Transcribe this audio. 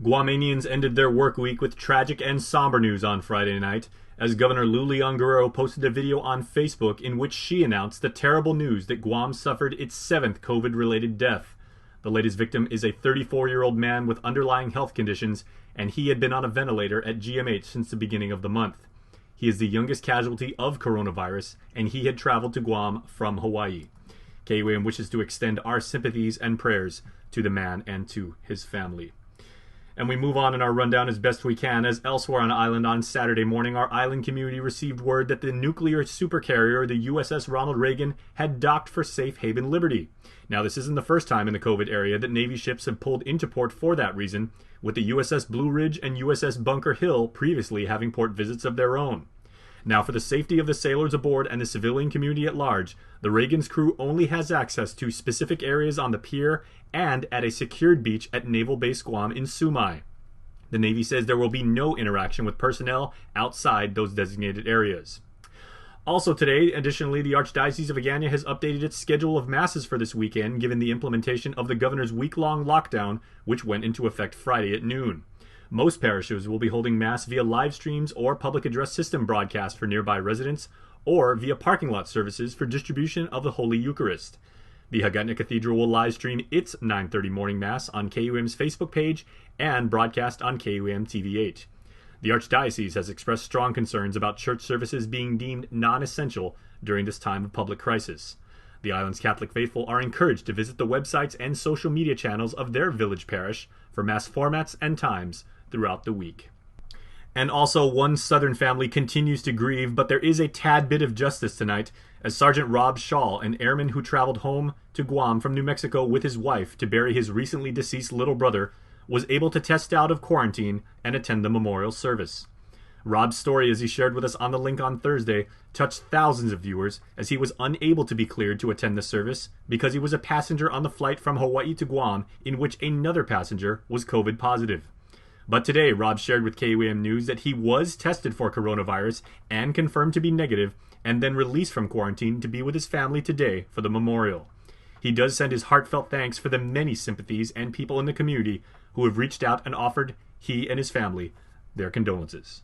Guamanians ended their work week with tragic and somber news on Friday night, as Governor Lulian Guerrero posted a video on Facebook in which she announced the terrible news that Guam suffered its seventh COVID-related death. The latest victim is a 34-year-old man with underlying health conditions, and he had been on a ventilator at GMH since the beginning of the month. He is the youngest casualty of coronavirus, and he had traveled to Guam from Hawaii. KUAM wishes to extend our sympathies and prayers to the man and to his family. And we move on in our rundown as best we can, as elsewhere on the island on Saturday morning, our island community received word that the nuclear supercarrier, the USS Ronald Reagan, had docked for safe haven liberty. Now, this isn't the first time in the COVID area that Navy ships have pulled into port for that reason, with the USS Blue Ridge and USS Bunker Hill previously having port visits of their own. Now, for the safety of the sailors aboard and the civilian community at large, the Reagan's crew only has access to specific areas on the pier and at a secured beach at Naval Base Guam in Sumai. The Navy says there will be no interaction with personnel outside those designated areas. Also today, additionally, the Archdiocese of Agana has updated its schedule of masses for this weekend given the implementation of the governor's week-long lockdown, which went into effect Friday at noon. Most parishes will be holding Mass via live streams or public address system broadcast for nearby residents, or via parking lot services for distribution of the Holy Eucharist. The Hagatna Cathedral will live stream its 9:30 morning Mass on KUM's Facebook page and broadcast on KUM TV8. The Archdiocese has expressed strong concerns about church services being deemed non-essential during this time of public crisis. The island's Catholic faithful are encouraged to visit the websites and social media channels of their village parish for Mass formats and times throughout the week. And also, one Southern family continues to grieve, but there is a tad bit of justice tonight, as Sergeant Rob Shaw, an airman who traveled home to Guam from New Mexico with his wife to bury his recently deceased little brother, was able to test out of quarantine and attend the memorial service. Rob's story, as he shared with us on the link on Thursday, touched thousands of viewers, as he was unable to be cleared to attend the service because he was a passenger on the flight from Hawaii to Guam in which another passenger was COVID positive. But today, Rob shared with KUAM News that he was tested for coronavirus and confirmed to be negative, and then released from quarantine to be with his family today for the memorial. He does send his heartfelt thanks for the many sympathies and people in the community who have reached out and offered he and his family their condolences.